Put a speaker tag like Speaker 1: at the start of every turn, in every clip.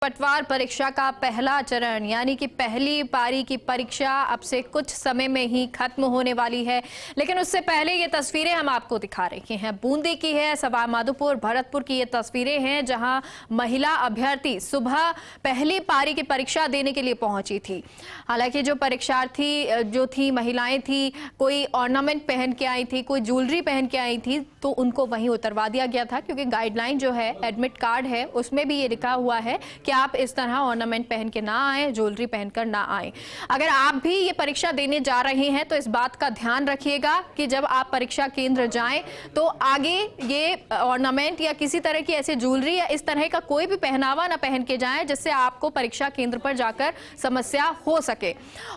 Speaker 1: पटवार परीक्षा का पहला चरण यानी कि पहली पारी की परीक्षा अब से कुछ समय में ही खत्म होने वाली है। लेकिन उससे पहले ये तस्वीरें हम आपको दिखा रहे हैं, बूंदी की है, सवाईमाधोपुर भरतपुर की ये तस्वीरें हैं जहां महिला अभ्यर्थी सुबह पहली पारी की परीक्षा देने के लिए पहुंची थी। हालांकि जो परीक्षार्थी जो थी महिलाएं थी, कोई ऑर्नामेंट पहन के आई थी, कोई ज्वेलरी पहन के आई थी, तो उनको वहीं उतरवा दिया गया था क्योंकि गाइडलाइन जो है, एडमिट कार्ड है, उसमें भी ये लिखा हुआ है कि आप इस तरह ऑर्नामेंट पहन के ना आए, ज्वेलरी पहनकर ना आए। अगर आप भी ये परीक्षा देने जा रहे हैं तो इस बात का ध्यान रखिएगा कि जब आप परीक्षा केंद्र जाएं तो आगे ये ऑर्नामेंट या किसी तरह की ऐसी ज्वेलरी या इस तरह का कोई भी पहनावा ना पहन के जाएं जिससे आपको परीक्षा केंद्र पर जाकर समस्या हो सके।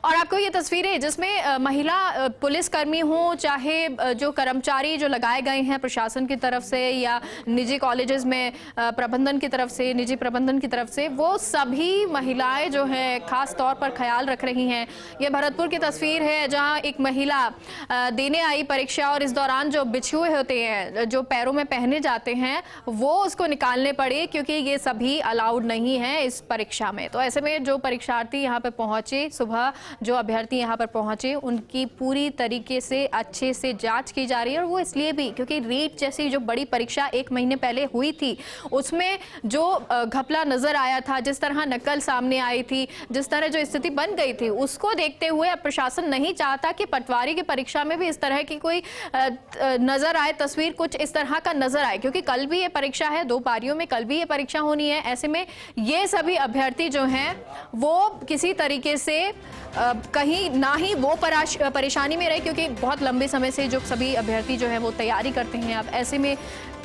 Speaker 1: और आपको ये तस्वीरें जिसमें महिला पुलिसकर्मी हो, चाहे जो कर्मचारी जो लगाए गए हैं प्रशासन की तरफ से या निजी कॉलेजेस में प्रबंधन की तरफ से, निजी प्रबंधन की तरफ से, वो सभी महिलाएं जो है खास तौर पर ख्याल रख रही हैं। ये भरतपुर की तस्वीर है जहां एक महिला देने आई परीक्षा और इस दौरान जो बिछुए होते हैं जो पैरों में पहने जाते हैं वो उसको निकालने पड़े क्योंकि ये सभी अलाउड नहीं है इस परीक्षा में। तो ऐसे में जो परीक्षार्थी यहाँ पर पहुंचे, सुबह जो अभ्यर्थी यहाँ पर पहुंचे, उनकी पूरी तरीके से अच्छे से जांच की जा रही है। और वो इसलिए भी क्योंकि रीट जैसी जो बड़ी परीक्षा 1 महीने पहले हुई थी उसमें जो घपला नजर आया था, जिस तरह नकल सामने आई थी, जिस तरह जो स्थिति बन गई थी, उसको देखते हुए अब प्रशासन नहीं चाहता कि पटवारी की परीक्षा में भी इस तरह की कोई नजर आए, तस्वीर कुछ इस तरह का नजर आए। क्योंकि कल भी ये परीक्षा है, 2 पारियों में कल भी ये परीक्षा होनी है। ऐसे में ये सभी अभ्यर्थी जो हैं वो किसी तरीके से कहीं ना ही वो परेशानी में रहे क्योंकि बहुत लंबे समय से जो सभी अभ्यर्थी जो है वो तैयारी करते हैं। अब ऐसे में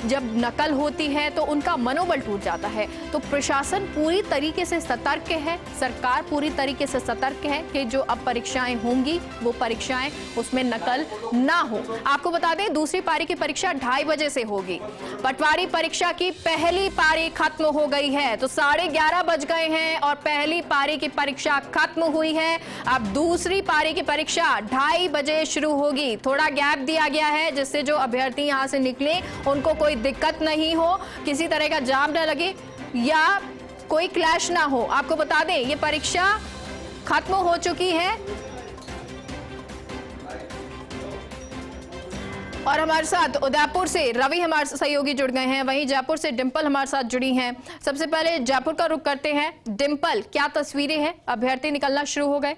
Speaker 1: जब नकल होती है तो उनका मनोबल टूट जाता है। तो प्रशासन पूरी तरीके से सतर्क है, सरकार पूरी तरीके से सतर्क है कि जो अब परीक्षाएं होंगी वो परीक्षाएं उसमें नकल ना हो। आपको बता दें दूसरी पारी की परीक्षा 2:30 बजे से होगी। पटवारी परीक्षा की पहली पारी खत्म हो गई है, तो 11:30 बज गए हैं और पहली पारी की परीक्षा खत्म हुई है। अब दूसरी पारी की परीक्षा 2:30 बजे शुरू होगी। थोड़ा गैप दिया गया है जिससे जो अभ्यर्थी यहां से निकले उनको कोई दिक्कत नहीं हो, किसी तरह का जाम न लगे या कोई क्लैश ना हो। आपको बता दें ये परीक्षा खत्म हो चुकी है और हमारे साथ उदयपुर से रवि हमारे सहयोगी जुड़ गए हैं, वहीं जयपुर से डिंपल हमारे साथ जुड़ी हैं। सबसे पहले जयपुर का रुख करते हैं। डिंपल, क्या तस्वीरें हैं? अभ्यर्थी निकलना शुरू हो गए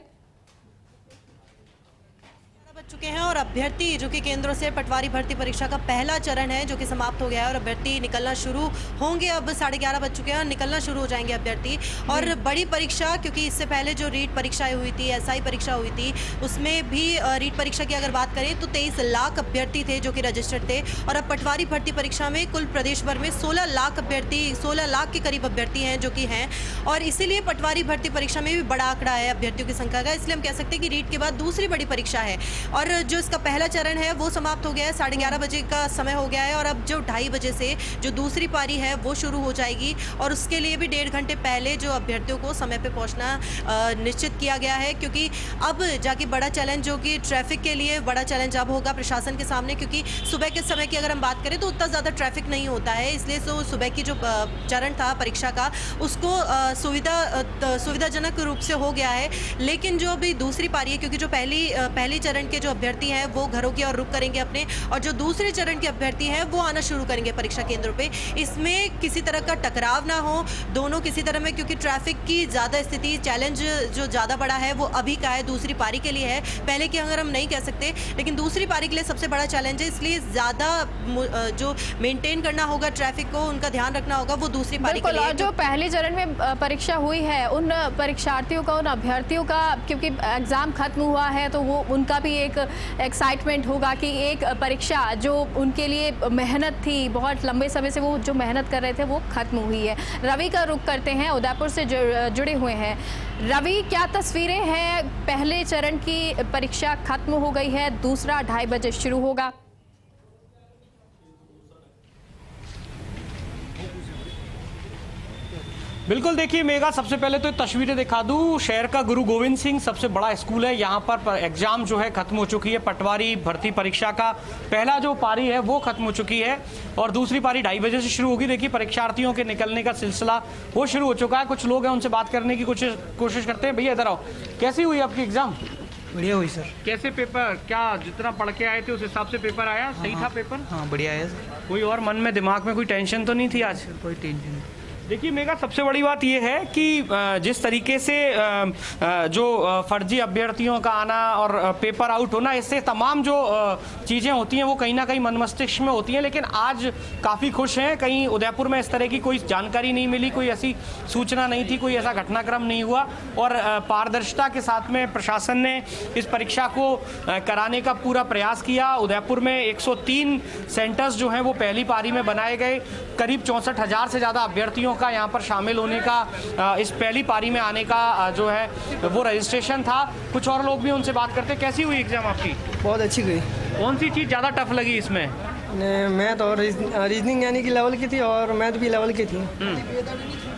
Speaker 2: चुके हैं और अभ्यर्थी जो कि केंद्रों से पटवारी भर्ती परीक्षा का पहला चरण है जो कि समाप्त हो गया है और अभ्यर्थी निकलना शुरू होंगे। अब 11:30 बज चुके हैं और निकलना शुरू हो जाएंगे अभ्यर्थी। और बड़ी परीक्षा, क्योंकि इससे पहले जो रीट परीक्षाएं हुई थी, एसआई परीक्षा हुई थी, उसमें भी रीट परीक्षा की अगर बात करें तो 23 लाख अभ्यर्थी थे जो कि रजिस्टर्ड थे। और अब पटवारी भर्ती परीक्षा में कुल प्रदेश भर में 16 लाख अभ्यर्थी, 16 लाख के करीब अभ्यर्थी हैं जो कि हैं। और इसीलिए पटवारी भर्ती परीक्षा में भी बड़ा आंकड़ा है अभ्यर्थियों की संख्या का। इसलिए हम कह सकते हैं कि रीट के बाद दूसरी बड़ी परीक्षा है और जो इसका पहला चरण है वो समाप्त हो गया है। 11:30 बजे का समय हो गया है और अब जो 2:30 बजे से जो दूसरी पारी है वो शुरू हो जाएगी और उसके लिए भी 1.5 घंटे पहले जो अभ्यर्थियों को समय पे पहुंचना निश्चित किया गया है। क्योंकि अब जाके बड़ा चैलेंज जो कि ट्रैफिक के लिए बड़ा चैलेंज अब होगा प्रशासन के सामने, क्योंकि सुबह के समय की अगर हम बात करें तो उतना ज़्यादा ट्रैफिक नहीं होता है। इसलिए तो सुबह की जो चरण था परीक्षा का उसको सुविधाजनक रूप से हो गया है। लेकिन जो अभी दूसरी पारी है, क्योंकि जो पहली चरण के जो अभ्यर्थी हैं वो घरों की ओर रुख करेंगे अपने, और जो दूसरे चरण के अभ्यर्थी हैं वो आना शुरू करेंगे परीक्षा केंद्रों पे। इसमें किसी तरह का टकराव ना हो दोनों किसी तरह में, क्योंकि ट्रैफिक की ज़्यादा स्थिति, चैलेंज जो ज़्यादा बड़ा है वो अभी का है, दूसरी पारी के लिए है। पहले की अगर हम नहीं कह सकते, लेकिन दूसरी पारी के लिए सबसे बड़ा चैलेंज है। इसलिए ज़्यादा जो मेंटेन करना होगा ट्रैफिक को, उनका ध्यान रखना होगा, वो दूसरी पारी के लिए।
Speaker 1: जो पहले चरण में परीक्षा हुई है उन परीक्षार्थियों का, उन अभ्यर्थियों का, क्योंकि एग्जाम खत्म हुआ है तो वो उनका भी एक एक्साइटमेंट होगा कि एक परीक्षा जो उनके लिए मेहनत थी, बहुत लंबे समय से वो जो मेहनत कर रहे थे वो खत्म हुई है। रवि का रुख करते हैं, उदयपुर से जुड़े हुए हैं। रवि, क्या तस्वीरें हैं? पहले चरण की परीक्षा खत्म हो गई है, दूसरा 2:30 बजे शुरू होगा।
Speaker 3: बिल्कुल, देखिए मेगा, सबसे पहले तो तस्वीरें दिखा दूं। शहर का गुरु गोविंद सिंह सबसे बड़ा स्कूल है। यहाँ पर एग्जाम जो है खत्म हो चुकी है। पटवारी भर्ती परीक्षा का पहला जो पारी है वो खत्म हो चुकी है और दूसरी पारी 2:30 बजे से शुरू होगी। देखिए परीक्षार्थियों के निकलने का सिलसिला वो शुरू हो चुका है। कुछ लोग हैं, उनसे बात करने की कोशिश करते हैं। भैया इधर आओ, कैसी हुई आपकी एग्जाम?
Speaker 4: बढ़िया हुई सर।
Speaker 3: कैसे पेपर, क्या जितना पढ़ के आए थे उस हिसाब से पेपर आया? सही था पेपर?
Speaker 4: हाँ बढ़िया है सर।
Speaker 3: कोई और मन में दिमाग में कोई टेंशन तो नहीं थी आज?
Speaker 4: कोई टेंशन नहीं।
Speaker 3: देखिए मेगा, सबसे बड़ी बात यह है कि जिस तरीके से जो फर्जी अभ्यर्थियों का आना और पेपर आउट होना, इससे तमाम जो चीज़ें होती हैं वो कहीं ना कहीं मन मस्तिष्क में होती हैं। लेकिन आज काफ़ी खुश हैं। कहीं उदयपुर में इस तरह की कोई जानकारी नहीं मिली, कोई ऐसी सूचना नहीं थी, कोई ऐसा घटनाक्रम नहीं हुआ और पारदर्शिता के साथ में प्रशासन ने इस परीक्षा को कराने का पूरा प्रयास किया। उदयपुर में 103 सेंटर्स जो हैं वो पहली पारी में बनाए गए। करीब 64,000 से ज़्यादा अभ्यर्थियों का यहाँ पर शामिल होने का, इस पहली पारी में आने का जो है वो रजिस्ट्रेशन था। कुछ और लोग भी, उनसे बात करते। कैसी हुई एग्जाम आपकी?
Speaker 4: बहुत अच्छी गई।
Speaker 3: कौन सी चीज़ ज़्यादा टफ लगी इसमें?
Speaker 4: मैथ और रीजनिंग यानी कि लेवल की थी और मैथ भी लेवल की थी।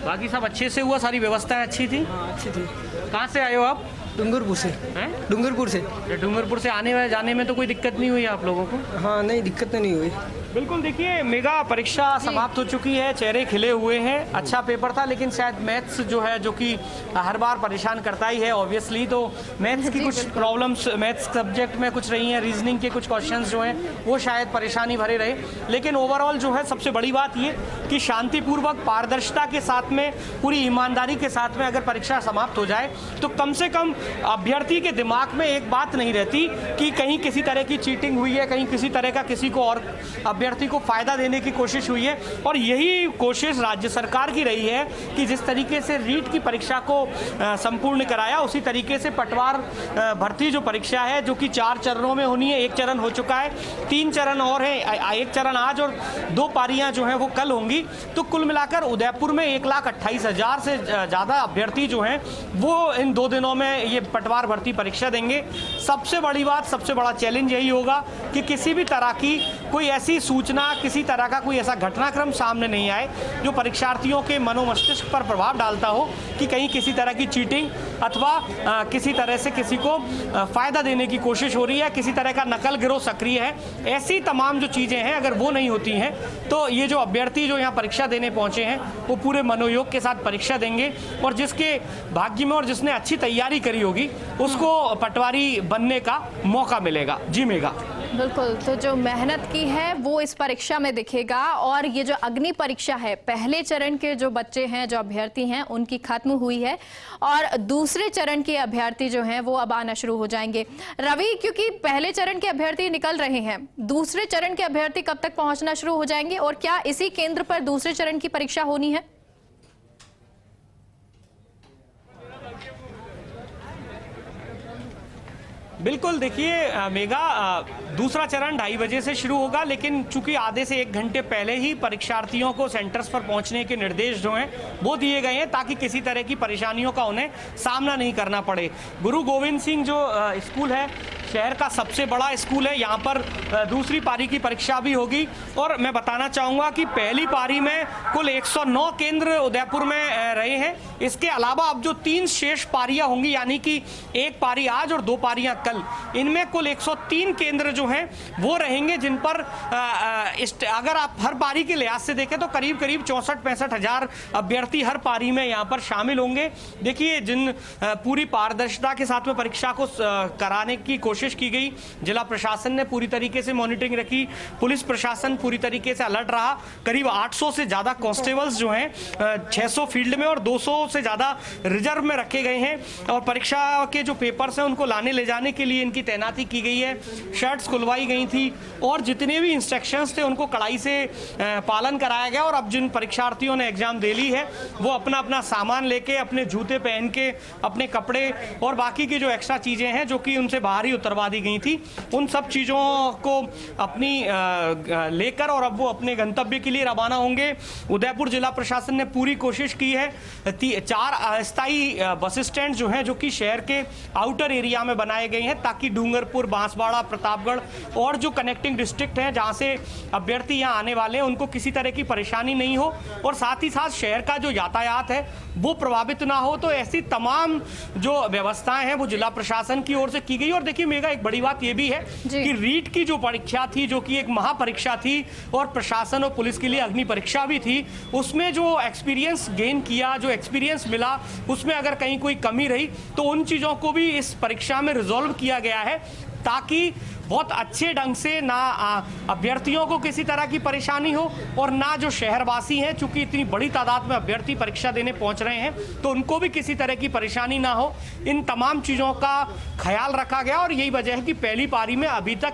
Speaker 3: बाकी सब अच्छे से हुआ? सारी व्यवस्थाएं अच्छी थी?
Speaker 4: हाँ अच्छी थी।
Speaker 3: कहाँ से आए हो आप?
Speaker 4: डूंगरपुर से।
Speaker 3: हैं?
Speaker 4: डूंगरपुर से।
Speaker 3: डूंगरपुर से आने जाने में तो कोई दिक्कत नहीं हुई आप लोगों को?
Speaker 4: हाँ नहीं, दिक्कत तो नहीं हुई।
Speaker 3: बिल्कुल, देखिए मेगा, परीक्षा समाप्त हो चुकी है, चेहरे खिले हुए हैं। अच्छा पेपर था, लेकिन शायद मैथ्स जो है, जो कि हर बार परेशान करता ही है ऑब्वियसली, तो मैथ्स की कुछ प्रॉब्लम्स मैथ्स सब्जेक्ट में कुछ रही हैं। रीजनिंग के कुछ क्वेश्चंस जो हैं वो शायद परेशानी भरे रहे। लेकिन ओवरऑल जो है सबसे बड़ी बात ये कि शांतिपूर्वक, पारदर्शिता के साथ में, पूरी ईमानदारी के साथ में अगर परीक्षा समाप्त हो जाए तो कम से कम अभ्यर्थी के दिमाग में एक बात नहीं रहती कि कहीं किसी तरह की चीटिंग हुई है, कहीं किसी तरह का किसी को और अभ्यर्थी को फायदा देने की कोशिश हुई है। और यही कोशिश राज्य सरकार की रही है कि जिस तरीके से रीट की परीक्षा को संपूर्ण कराया, उसी तरीके से पटवार भर्ती जो परीक्षा है, जो कि 4 चरणों में होनी है, 1 चरण हो चुका है, 3 चरण और है। 1 चरण आज और 2 पारियां जो हैं वो कल होंगी। तो कुल मिलाकर उदयपुर में 1,28,000 से ज़्यादा अभ्यर्थी जो हैं वो इन 2 दिनों में ये पटवार भर्ती परीक्षा देंगे। सबसे बड़ी बात, सबसे बड़ा चैलेंज यही होगा कि किसी भी तरह की कोई ऐसी सूचना, किसी तरह का कोई ऐसा घटनाक्रम सामने नहीं आए जो परीक्षार्थियों के मनोमस्तिष्क पर प्रभाव डालता हो कि कहीं किसी तरह की चीटिंग अथवा किसी तरह से किसी को फायदा देने की कोशिश हो रही है, किसी तरह का नकल गिरोह सक्रिय है। ऐसी तमाम जो चीज़ें हैं, अगर वो नहीं होती हैं तो ये जो अभ्यर्थी जो यहाँ परीक्षा देने पहुँचे हैं वो पूरे मनोयोग के साथ परीक्षा देंगे और जिसके भाग्य में और जिसने अच्छी तैयारी करी होगी उसको पटवारी बनने का मौका मिलेगा। जी मेगा।
Speaker 1: बिल्कुल, तो जो मेहनत की है वो इस परीक्षा में दिखेगा। और ये जो अग्नि परीक्षा है, पहले चरण के जो बच्चे हैं, जो अभ्यर्थी हैं, उनकी खत्म हुई है और दूसरे चरण के अभ्यर्थी जो हैं वो अब आना शुरू हो जाएंगे। रवि, क्योंकि पहले चरण के अभ्यर्थी निकल रहे हैं, दूसरे चरण के अभ्यर्थी कब तक पहुंचना शुरू हो जाएंगे और क्या इसी केंद्र पर दूसरे चरण की परीक्षा होनी है?
Speaker 3: बिल्कुल, देखिए मेगा, दूसरा चरण 2:30 बजे से शुरू होगा, लेकिन चूंकि आधे से 1 घंटे पहले ही परीक्षार्थियों को सेंटर्स पर पहुंचने के निर्देश जो हैं वो दिए गए हैं ताकि किसी तरह की परेशानियों का उन्हें सामना नहीं करना पड़े। गुरु गोविंद सिंह जो स्कूल है, शहर का सबसे बड़ा स्कूल है। यहाँ पर दूसरी पारी की परीक्षा भी होगी और मैं बताना चाहूँगा कि पहली पारी में कुल 109 केंद्र उदयपुर में रहे हैं। इसके अलावा अब जो 3 शेष पारियां होंगी, यानी कि 1 पारी आज और 2 पारियां कल, इनमें कुल 103 केंद्र जो हैं वो रहेंगे, जिन पर अगर आप हर पारी के लिहाज से देखें तो करीब 64-65 हज़ार अभ्यर्थी हर पारी में यहाँ पर शामिल होंगे। देखिए, जिन पूरी पारदर्शिता के साथ में परीक्षा को कराने की कोशिश की गई, जिला प्रशासन ने पूरी तरीके से मॉनिटरिंग रखी, पुलिस प्रशासन पूरी तरीके से अलर्ट रहा। करीब 800 से ज़्यादा कांस्टेबल्स जो हैं 600 फील्ड में और 200 से ज़्यादा रिजर्व में रखे गए हैं और परीक्षा के जो पेपर्स हैं उनको लाने ले जाने के लिए इनकी तैनाती की गई है। शर्ट्स खुलवाई गई थी और जितने भी इंस्ट्रक्शंस थे उनको कड़ाई से पालन कराया गया। और अब जिन परीक्षार्थियों ने एग्जाम दे ली है वो अपना अपना सामान लेके, अपने जूते पहन के, अपने कपड़े और बाकी की जो एक्स्ट्रा चीज़ें हैं जो कि उनसे बाहर ही उतरवा दी गई थी, उन सब चीज़ों को अपनी लेकर और अब वो अपने गंतव्य के लिए रवाना होंगे। उदयपुर जिला प्रशासन ने पूरी कोशिश की है 4 अस्थायी बस स्टैंड जो हैं, जो कि शहर के आउटर एरिया में बनाए गए हैं, ताकि डूंगरपुर, बांसवाड़ा, प्रतापगढ़ और जो कनेक्टिंग डिस्ट्रिक्ट हैं जहां से अभ्यर्थी यहाँ आने वाले हैं उनको किसी तरह की परेशानी नहीं हो, और साथ ही साथ शहर का जो यातायात है वो प्रभावित ना हो। तो ऐसी तमाम जो व्यवस्थाएं हैं वो जिला प्रशासन की ओर से की गई। और देखिए मेगा, एक बड़ी बात ये भी है कि रीट की जो परीक्षा थी, जो कि एक महापरीक्षा थी और प्रशासन और पुलिस के लिए अग्नि परीक्षा भी थी, उसमें जो एक्सपीरियंस गेन किया, जो एक्सपीरियंस मिला, उसमें अगर कहीं कोई कमी रही तो उन चीज़ों को भी इस परीक्षा में रिजॉल्व किया गया है, ताकि बहुत अच्छे ढंग से ना अभ्यर्थियों को किसी तरह की परेशानी हो और ना जो शहरवासी हैं, चूंकि इतनी बड़ी तादाद में अभ्यर्थी परीक्षा देने पहुंच रहे हैं तो उनको भी किसी तरह की परेशानी ना हो। इन तमाम चीज़ों का ख्याल रखा गया और यही वजह है कि पहली पारी में अभी तक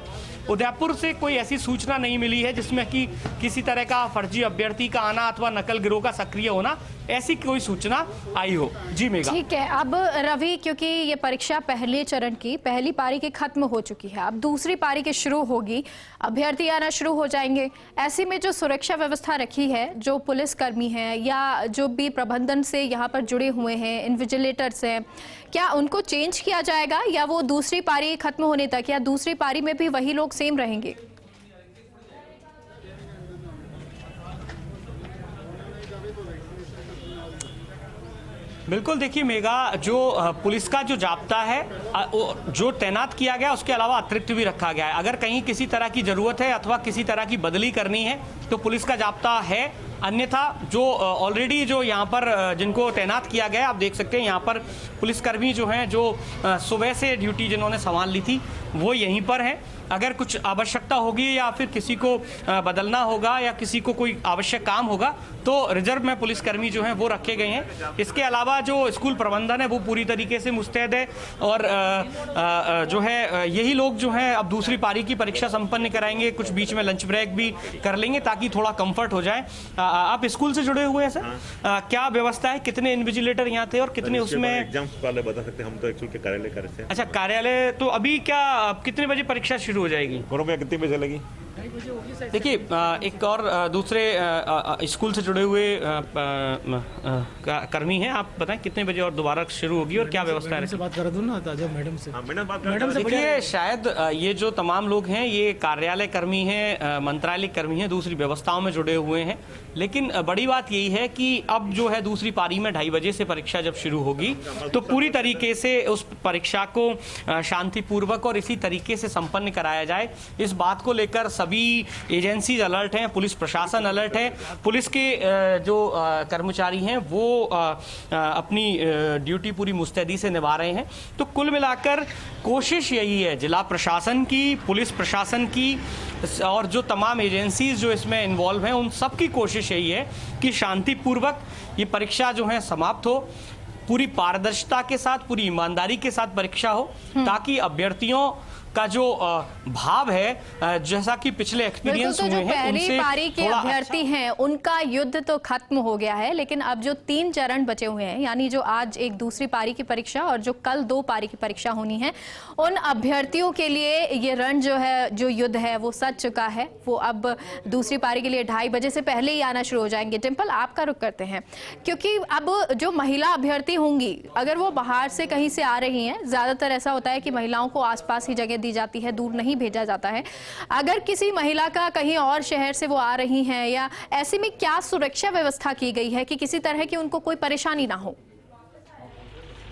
Speaker 3: उदयपुर से कोई ऐसी सूचना नहीं मिली है जिसमें कि किसी तरह का फर्जी अभ्यर्थी का आना अथवा नकल गिरोह का सक्रिय होना, ऐसी कोई सूचना आई हो। जी मेगा।
Speaker 1: ठीक है, अब रवि, क्योंकि ये परीक्षा पहले चरण की पहली पारी की खत्म हो चुकी है, अब दूसरी पारी की शुरू होगी, अभ्यर्थी आना शुरू हो जाएंगे। ऐसे में जो सुरक्षा व्यवस्था रखी है, जो पुलिस कर्मी हैं या जो भी प्रबंधन से यहाँ पर जुड़े हुए हैं, इन्विजिलेटर्स हैं, क्या उनको चेंज किया जाएगा या वो दूसरी पारी खत्म होने तक या दूसरी पारी में भी वही लोग सेम रहेंगे?
Speaker 3: बिल्कुल, देखिए मेगा, जो पुलिस का जो जाब्ता है जो तैनात किया गया उसके अलावा अतिरिक्त भी रखा गया है। अगर कहीं किसी तरह की जरूरत है अथवा किसी तरह की बदली करनी है तो पुलिस का जाब्ता है, अन्यथा जो ऑलरेडी जो यहाँ पर जिनको तैनात किया गया, आप देख सकते हैं यहाँ पर पुलिसकर्मी जो हैं, जो सुबह से ड्यूटी जिन्होंने संभाल ली थी वो यहीं पर हैं। अगर कुछ आवश्यकता होगी या फिर किसी को बदलना होगा या किसी को कोई आवश्यक काम होगा तो रिजर्व में पुलिसकर्मी जो हैं वो रखे गए हैं। इसके अलावा जो स्कूल प्रबंधन है वो पूरी तरीके से मुस्तैद है और जो है यही लोग जो हैं अब दूसरी पारी की परीक्षा संपन्न कराएंगे, कुछ बीच में लंच ब्रेक भी कर लेंगे ताकि थोड़ा कंफर्ट हो जाए। आप स्कूल से जुड़े हुए हैं सर, क्या व्यवस्था है, कितने इन्विजिलेटर यहाँ थे और कितने उसमें
Speaker 5: एग्जाम वाले बता सकते हैं? हम तो एक्चुअली कार्यालय कर रहे थे।
Speaker 3: अच्छा, कार्यालय। तो अभी क्या कितने बजे परीक्षा शुरू हो जाएगी?
Speaker 5: कितने बजे चलेगी?
Speaker 3: देखिए, एक और दूसरे स्कूल से जुड़े हुए कर्मी हैं, आप बताएं कितने बजे और दोबारा शुरू होगी और क्या व्यवस्था है?
Speaker 6: बात कर दूं ना ताजा मैडम से।
Speaker 5: मैडम से
Speaker 3: देखिए, शायद ये जो तमाम लोग हैं ये कार्यालय कर्मी हैं, मंत्रालय कर्मी हैं, दूसरी व्यवस्थाओं में जुड़े हुए हैं। लेकिन बड़ी बात यही है कि अब जो है दूसरी पारी में 2:30 बजे से परीक्षा जब शुरू होगी तो पूरी तरीके से उस परीक्षा को शांतिपूर्वक और इसी तरीके से संपन्न कराया जाए, इस बात को लेकर सभी एजेंसीज अलर्ट हैं, पुलिस प्रशासन अलर्ट है। पुलिस के जो कर्मचारी हैं वो अपनी ड्यूटी पूरी मुस्तैदी से निभा रहे हैं। तो कुल मिलाकर कोशिश यही है जिला प्रशासन की, पुलिस प्रशासन की और जो तमाम एजेंसीज जो इसमें इन्वॉल्व हैं उन सब की कोशिश यही है कि शांतिपूर्वक ये परीक्षा जो है समाप्त हो, पूरी पारदर्शिता के साथ, पूरी ईमानदारी के साथ परीक्षा हो, ताकि अभ्यर्थियों का जो भाव है, जैसा कि पिछले एक्सपीरियंस हुए हैं,
Speaker 1: पहली पारी के अभ्यर्थी हैं उनका युद्ध तो खत्म हो गया है, लेकिन अब जो 3 चरण बचे हुए हैं, यानी जो आज एक दूसरी पारी की परीक्षा और जो कल 2 पारी की परीक्षा होनी है, उन अभ्यर्थियों के लिए ये रण जो है, जो युद्ध है वो सज चुका है। वो अब दूसरी पारी के लिए 2:30 बजे से पहले ही आना शुरू हो जाएंगे। डिम्पल, आपका रुख करते हैं, क्योंकि अब जो महिला अभ्यर्थी होंगी, अगर वो बाहर से कहीं से आ रही हैं, ज्यादातर ऐसा होता है कि महिलाओं को आसपास ही जगह दी जाती है, दूर नहीं भेजा जाता है। अगर किसी महिला का कहीं और शहर से वो आ रही हैं, या ऐसे में क्या सुरक्षा व्यवस्था की गई है कि किसी तरह की उनको कोई परेशानी ना हो?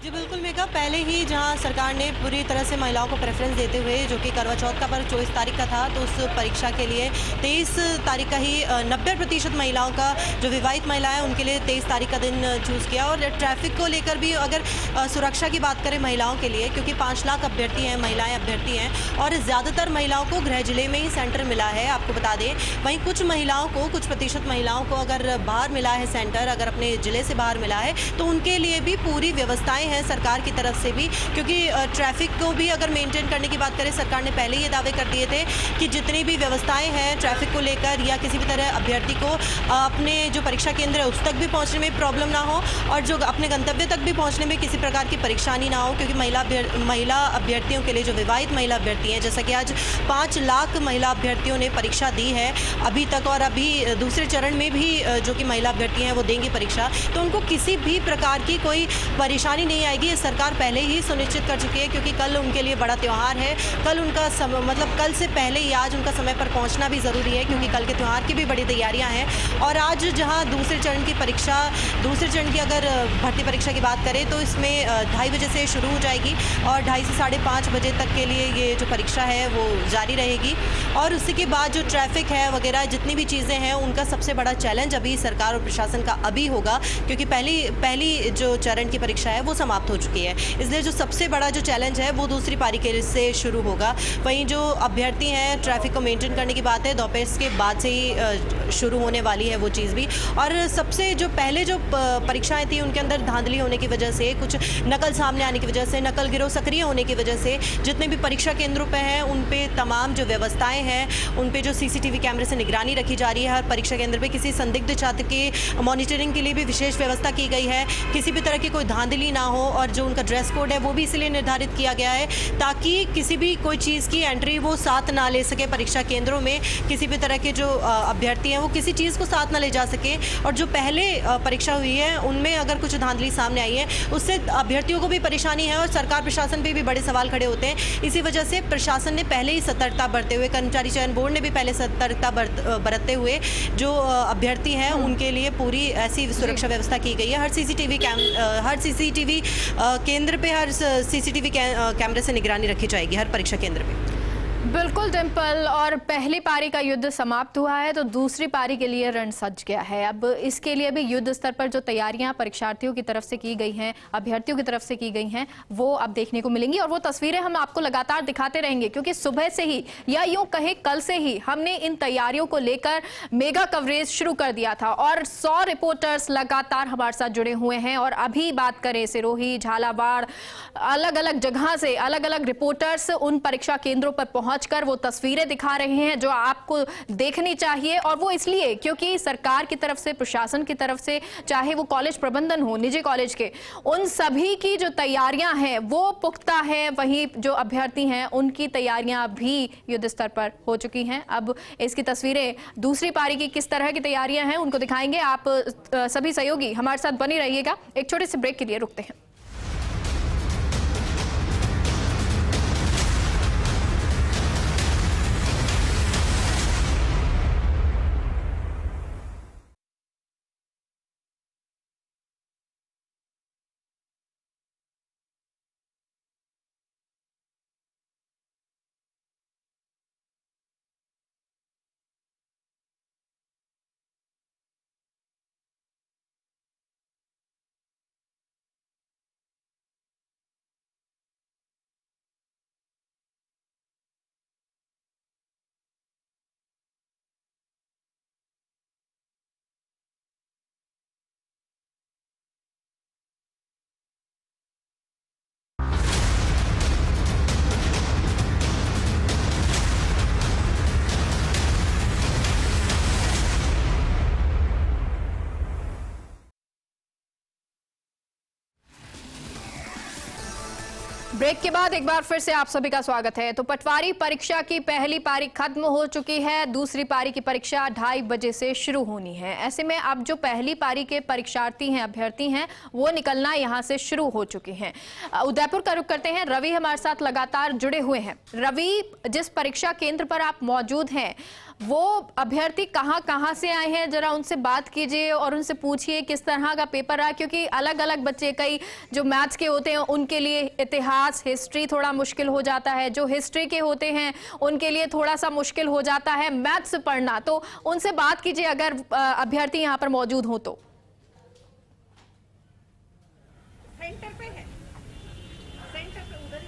Speaker 2: जी बिल्कुल मेघा, पहले ही जहां सरकार ने पूरी तरह से महिलाओं को प्रेफरेंस देते हुए, जो कि करवा चौथ का पर्व 24 तारीख का था, तो उस परीक्षा के लिए 23 तारीख का ही 90% महिलाओं का, जो विवाहित महिलाएं उनके लिए 23 तारीख का दिन चूज़ किया। और ट्रैफिक को लेकर भी अगर सुरक्षा की बात करें महिलाओं के लिए, क्योंकि 5 लाख अभ्यर्थी हैं, महिलाएँ अभ्यर्थी हैं और ज़्यादातर महिलाओं को गृह जिले में ही सेंटर मिला है, आपको बता दें। वहीं कुछ महिलाओं को, कुछ प्रतिशत महिलाओं को अगर बाहर मिला है सेंटर, अगर अपने ज़िले से बाहर मिला है, तो उनके लिए भी पूरी व्यवस्थाएँ हैं सरकार की तरफ से भी, क्योंकि ट्रैफिक को भी अगर मेंटेन करने की बात करें, सरकार ने पहले ये दावे कर दिए थे कि जितनी भी व्यवस्थाएं हैं ट्रैफिक को लेकर या किसी भी तरह अभ्यर्थी को अपने जो परीक्षा केंद्र है उस तक भी पहुंचने में प्रॉब्लम ना हो और जो अपने गंतव्य तक भी पहुंचने में किसी प्रकार की परेशानी ना हो, क्योंकि महिला अभ्यर्थियों के लिए, जो विवाहित महिला अभ्यर्थी हैं, जैसा कि आज 5 लाख महिला अभ्यर्थियों ने परीक्षा दी है अभी तक, और अभी दूसरे चरण में भी जो कि महिला अभ्यर्थी हैं वो देंगी परीक्षा, तो उनको किसी भी प्रकार की कोई परेशानी नहीं आएगी। ये सरकार पहले ही सुनिश्चित कर चुकी है, क्योंकि कल उनके लिए बड़ा त्यौहार है। कल उनका मतलब कल से पहले ही आज उनका समय पर पहुंचना भी ज़रूरी है, क्योंकि कल के त्यौहार की भी बड़ी तैयारियां हैं। और आज जहां दूसरे चरण की अगर भर्ती परीक्षा की बात करें तो इसमें 2:30 बजे से शुरू हो जाएगी और 2:30 से 5:30 बजे तक के लिए ये जो परीक्षा है वो जारी रहेगी। और उसके बाद जो ट्रैफिक है वगैरह जितनी भी चीज़ें हैं, उनका सबसे बड़ा चैलेंज अभी सरकार और प्रशासन का अभी होगा, क्योंकि पहली जो चरण की परीक्षा है वो समाप्त हो चुकी है। इसलिए जो सबसे बड़ा जो चैलेंज है वो दूसरी पारी के से शुरू होगा। वहीं जो अभ्यर्थी हैं, ट्रैफिक को मेंटेन करने की बात है, दोपहर के बाद से ही शुरू होने वाली है वो चीज़ भी। और सबसे जो पहले जो परीक्षाएं थी उनके अंदर धांधली होने की वजह से, कुछ नकल सामने आने की वजह से, नकल गिरोह सक्रिय होने की वजह से जितने भी परीक्षा केंद्रों पे हैं उन पे तमाम जो व्यवस्थाएं हैं उन पे जो सीसीटीवी कैमरे से निगरानी रखी जा रही है। हर परीक्षा केंद्र पे किसी संदिग्ध छात्र के मॉनिटरिंग के लिए भी विशेष व्यवस्था की गई है, किसी भी तरह की कोई धांधली ना हो। और जो उनका ड्रेस कोड है वो भी इसलिए निर्धारित किया गया है ताकि किसी भी कोई चीज़ की एंट्री वो साथ ना ले सके परीक्षा केंद्रों में, किसी भी तरह के जो अभ्यर्थी हैं वो किसी चीज़ को साथ ना ले जा सके। और जो पहले परीक्षा हुई है उनमें अगर कुछ धांधली सामने आई है उससे अभ्यर्थियों को भी परेशानी है और सरकार प्रशासन पे भी बड़े सवाल खड़े होते हैं। इसी वजह से प्रशासन ने पहले ही सतर्कता बरतते हुए, कर्मचारी चयन बोर्ड ने भी पहले सतर्कता बरतते हुए जो अभ्यर्थी हैं उनके लिए पूरी ऐसी सुरक्षा व्यवस्था की गई है। हर सीसीटीवी केंद्र पे, हर सीसीटीवी कैमरे से निगरानी रखी जाएगी हर परीक्षा केंद्र पे।
Speaker 1: बिल्कुल डिम्पल, और पहली पारी का युद्ध समाप्त हुआ है तो दूसरी पारी के लिए रण सज गया है। अब इसके लिए भी युद्ध स्तर पर जो तैयारियां परीक्षार्थियों की तरफ से की गई हैं, अभ्यर्थियों की तरफ से की गई हैं, वो अब देखने को मिलेंगी और वो तस्वीरें हम आपको लगातार दिखाते रहेंगे, क्योंकि सुबह से ही या यूं कहें कल से ही हमने इन तैयारियों को लेकर मेगा कवरेज शुरू कर दिया था और 100 रिपोर्टर्स लगातार हमारे साथ जुड़े हुए हैं। और अभी बात करें सिरोही, झालावाड़, अलग अलग जगह से अलग अलग रिपोर्टर्स उन परीक्षा केंद्रों पर पहुंचकर वो तस्वीरें दिखा रहे हैं जो आपको देखनी चाहिए। और वो इसलिए क्योंकि सरकार की तरफ से, प्रशासन की तरफ से, चाहे वो कॉलेज प्रबंधन हो, निजी कॉलेज के, उन सभी की जो तैयारियां हैं वो पुख्ता है। वहीं जो अभ्यर्थी हैं उनकी तैयारियां भी युद्ध स्तर पर हो चुकी हैं। अब इसकी तस्वीरें दूसरी पारी की किस तरह की तैयारियां हैं उनको दिखाएंगे। आप सभी सहयोगी हमारे साथ बने रहिएगा। एक छोटे से ब्रेक के लिए रुकते हैं। ब्रेक के बाद एक बार फिर से आप सभी का स्वागत है। तो पटवारी परीक्षा की पहली पारी खत्म हो चुकी है, दूसरी पारी की परीक्षा 2:30 बजे से शुरू होनी है। ऐसे में अब जो पहली पारी के परीक्षार्थी हैं, अभ्यर्थी हैं, वो निकलना यहां से शुरू हो चुके हैं। उदयपुर का रुख करते हैं। रवि हमारे साथ लगातार जुड़े हुए हैं। रवि, जिस परीक्षा केंद्र पर आप मौजूद हैं वो अभ्यर्थी कहां से आए हैं, जरा उनसे बात कीजिए और उनसे पूछिए किस तरह का पेपर रहा, क्योंकि अलग अलग बच्चे, कई जो मैथ्स के होते हैं उनके लिए इतिहास, हिस्ट्री थोड़ा मुश्किल हो जाता है, जो हिस्ट्री के होते हैं उनके लिए थोड़ा सा मुश्किल हो जाता है मैथ्स पढ़ना। तो उनसे बात कीजिए अगर अभ्यर्थी यहां पर मौजूद हो तो।
Speaker 6: सेंटर पे है, सेंटर पे उधर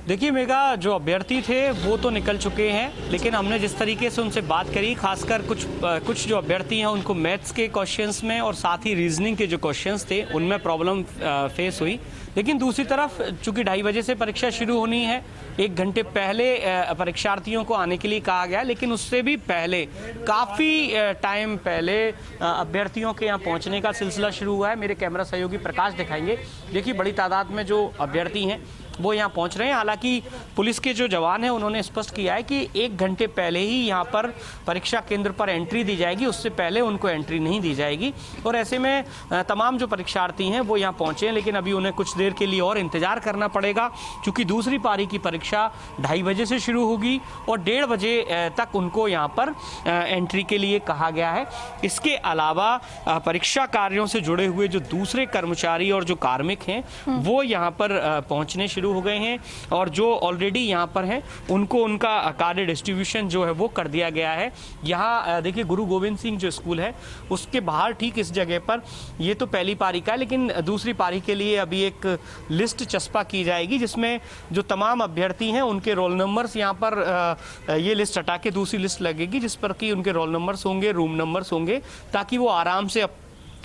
Speaker 3: देखिए मेगा, जो अभ्यर्थी थे वो तो निकल चुके हैं, लेकिन हमने जिस तरीके से उनसे बात करी, खासकर कुछ जो अभ्यर्थी हैं उनको मैथ्स के क्वेश्चंस में और साथ ही रीजनिंग के जो क्वेश्चंस थे उनमें प्रॉब्लम फेस हुई। लेकिन दूसरी तरफ चूंकि 2:30 बजे से परीक्षा शुरू होनी है, 1 घंटे पहले परीक्षार्थियों को आने के लिए कहा गया, लेकिन उससे भी पहले काफ़ी टाइम पहले अभ्यर्थियों के यहाँ पहुँचने का सिलसिला शुरू हुआ है। मेरे कैमरा सहयोगी प्रकाश दिखाएंगे। देखिए बड़ी तादाद में जो अभ्यर्थी हैं वो यहाँ पहुँच रहे हैं। हालांकि पुलिस के जो जवान हैं उन्होंने स्पष्ट किया है कि 1 घंटे पहले ही यहाँ पर परीक्षा केंद्र पर एंट्री दी जाएगी, उससे पहले उनको एंट्री नहीं दी जाएगी। और ऐसे में तमाम जो परीक्षार्थी हैं वो यहाँ पहुँचे हैं, लेकिन अभी उन्हें कुछ देर के लिए और इंतजार करना पड़ेगा, क्योंकि दूसरी पारी की परीक्षा 2:30 बजे से शुरू होगी और 1:30 बजे तक उनको यहाँ पर एंट्री के लिए कहा गया है। इसके अलावा परीक्षा कार्यों से जुड़े हुए जो दूसरे कर्मचारी और जो कार्मिक हैं वो यहाँ पर पहुँचने शुरू हो गए हैं, और जो ऑलरेडी यहाँ पर हैं उनको उनका कार्य डिस्ट्रीब्यूशन जो है वो कर दिया गया है। यहाँ देखिए गुरु गोविंद सिंह जो स्कूल है उसके बाहर ठीक इस जगह पर, ये तो पहली पारी का है, लेकिन दूसरी पारी के लिए अभी एक लिस्ट चस्पा की जाएगी जिसमें जो तमाम अभ्यर्थी हैं उनके रोल नंबर्स यहाँ पर ये लिस्ट हटा के दूसरी लिस्ट लगेगी जिस पर कि उनके रोल नंबर्स होंगे, रूम नंबर्स होंगे, ताकि वो आराम से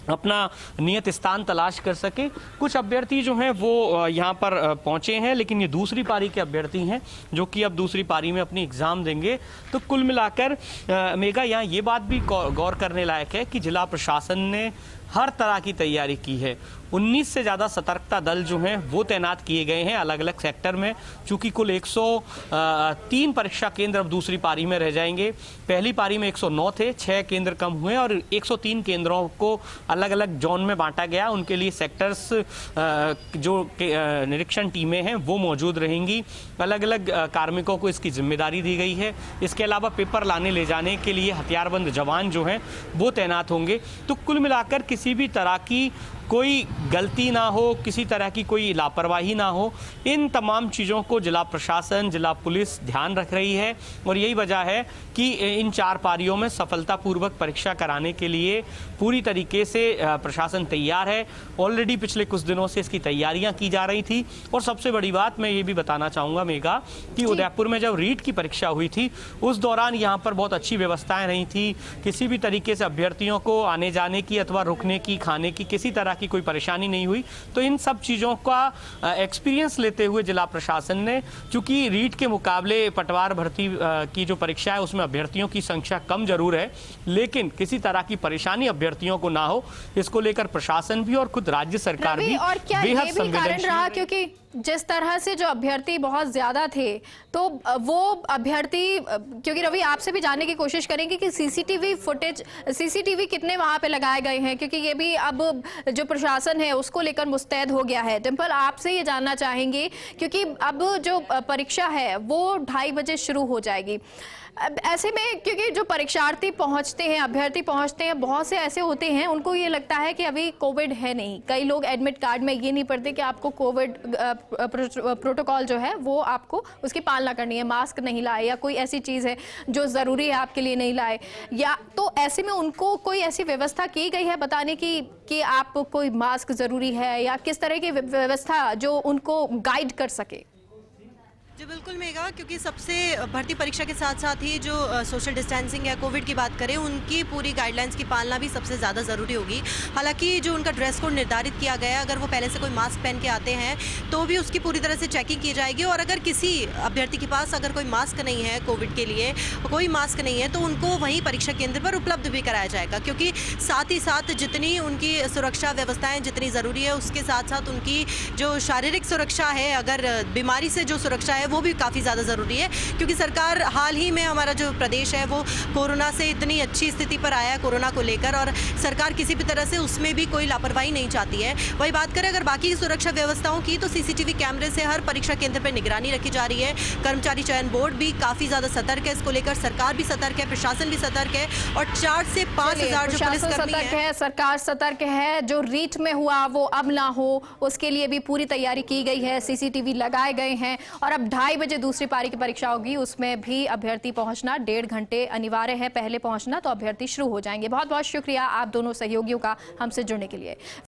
Speaker 3: अपना नियत स्थान तलाश कर सके। कुछ अभ्यर्थी जो हैं वो यहाँ पर पहुँचे हैं, लेकिन ये दूसरी पारी के अभ्यर्थी हैं जो कि अब दूसरी पारी में अपनी एग्ज़ाम देंगे। तो कुल मिलाकर मेगा, यहाँ ये बात भी गौर करने लायक है कि जिला प्रशासन ने हर तरह की तैयारी की है। 19 से ज़्यादा सतर्कता दल जो हैं वो तैनात किए गए हैं अलग अलग सेक्टर में, चूँकि कुल 103 परीक्षा केंद्र अब दूसरी पारी में रह जाएंगे। पहली पारी में 109 थे, 6 केंद्र कम हुए और 103 केंद्रों को अलग अलग जोन में बांटा गया। उनके लिए सेक्टर्स जो निरीक्षण टीमें हैं वो मौजूद रहेंगी। अलग अलग कार्मिकों को इसकी जिम्मेदारी दी गई है। इसके अलावा पेपर लाने ले जाने के लिए हथियारबंद जवान जो हैं वो तैनात होंगे। तो कुल मिलाकर किसी भी तरह की कोई गलती ना हो, किसी तरह की कोई लापरवाही ना हो, इन तमाम चीज़ों को जिला प्रशासन, जिला पुलिस ध्यान रख रही है। और यही वजह है कि इन 4 पारियों में सफलतापूर्वक परीक्षा कराने के लिए पूरी तरीके से प्रशासन तैयार है। ऑलरेडी पिछले कुछ दिनों से इसकी तैयारियां की जा रही थी। और सबसे बड़ी बात मैं ये भी बताना चाहूँगा मेगा कि उदयपुर में जब रीट की परीक्षा हुई थी उस दौरान यहाँ पर बहुत अच्छी व्यवस्थाएँ रही थी। किसी भी तरीके से अभ्यर्थियों को आने जाने की अथवा रुकने की, खाने की किसी तरह की कोई परेशानी नहीं हुई। तो इन सब चीज़ों का एक्सपीरियंस लेते हुए जिला प्रशासन ने, चूंकि रीट के मुकाबले पटवार भर्ती की जो परीक्षा है उसमें अभ्यर्थियों की संख्या कम जरूर है, लेकिन किसी तरह की परेशानी अभ्यर्थियों को ना हो, इसको लेकर प्रशासन भी और खुद राज्य सरकार भी
Speaker 1: और क्या ये भी कारण रहा, क्योंकि जिस तरह से जो अभ्यर्थी बहुत ज्यादा थे तो वो अभ्यर्थी, क्योंकि रवि आपसे भी जानने की कोशिश करेंगे कि सीसीटीवी कितने वहां पे लगाए गए हैं, क्योंकि ये भी अब जो प्रशासन है उसको लेकर मुस्तैद हो गया है। डिंपल, आपसे ये जानना चाहेंगे क्योंकि अब जो परीक्षा है वो 2:30 बजे शुरू हो जाएगी। ऐसे में क्योंकि जो परीक्षार्थी पहुंचते हैं, अभ्यर्थी पहुंचते हैं, बहुत से ऐसे होते हैं उनको ये लगता है कि अभी कोविड है नहीं। कई लोग एडमिट कार्ड में ये नहीं पढ़ते कि आपको कोविड प्रोटोकॉल जो है वो आपको उसकी पालना करनी है, मास्क नहीं लाए या कोई ऐसी चीज़ है जो ज़रूरी है आपके लिए नहीं लाए, या तो ऐसे में उनको कोई ऐसी व्यवस्था की गई है बताने की कि आप कोई मास्क ज़रूरी है, या किस तरह की व्यवस्था जो उनको गाइड कर सके?
Speaker 2: जी बिल्कुल मेगा, क्योंकि सबसे भर्ती परीक्षा के साथ साथ ही जो सोशल डिस्टेंसिंग या कोविड की बात करें उनकी पूरी गाइडलाइंस की पालना भी सबसे ज़्यादा ज़रूरी होगी। हालांकि जो उनका ड्रेस कोड निर्धारित किया गया है, अगर वो पहले से कोई मास्क पहन के आते हैं तो भी उसकी पूरी तरह से चेकिंग की जाएगी, और अगर किसी अभ्यर्थी के पास अगर कोई मास्क नहीं है, कोविड के लिए कोई मास्क नहीं है, तो उनको वहीं परीक्षा केंद्र पर उपलब्ध भी कराया जाएगा। क्योंकि साथ ही साथ जितनी उनकी सुरक्षा व्यवस्थाएँ जितनी ज़रूरी है उसके साथ साथ उनकी जो शारीरिक सुरक्षा है, अगर बीमारी से जो सुरक्षा है वो भी काफ़ी ज़्यादा ज़रूरी है। क्योंकि सरकार हाल ही में, हमारा जो प्रदेश है वो कोरोना से इतनी अच्छी स्थिति पर आया है कोरोना को लेकर, और सरकार किसी भी तरह से उसमें भी कोई लापरवाही नहीं चाहती है। वही बात करें अगर बाकी की सुरक्षा व्यवस्थाओं की, तो सीसीटीवी कैमरे से हर परीक्षा केंद्र पर निगरानी रखी जा रही है। कर्मचारी चयन बोर्ड भी काफ़ी ज़्यादा सतर्क है इसको लेकर, सरकार भी सतर्क है, प्रशासन भी सतर्क है, और 4 से 5 हज़ार जो पुलिसकर्मी है,
Speaker 1: सरकार सतर्क है। जो रीट में हुआ वो अब ना हो, उसके लिए भी पूरी तैयारी की गई है, सीसीटीवी लगाए गए हैं। और अब 2:30 बजे दूसरी पारी की परीक्षा होगी, उसमें भी अभ्यर्थी पहुंचना 1.5 घंटे अनिवार्य है, पहले पहुंचना, तो अभ्यर्थी शुरू हो जाएंगे। बहुत बहुत शुक्रिया आप दोनों सहयोगियों का हमसे जुड़ने के लिए।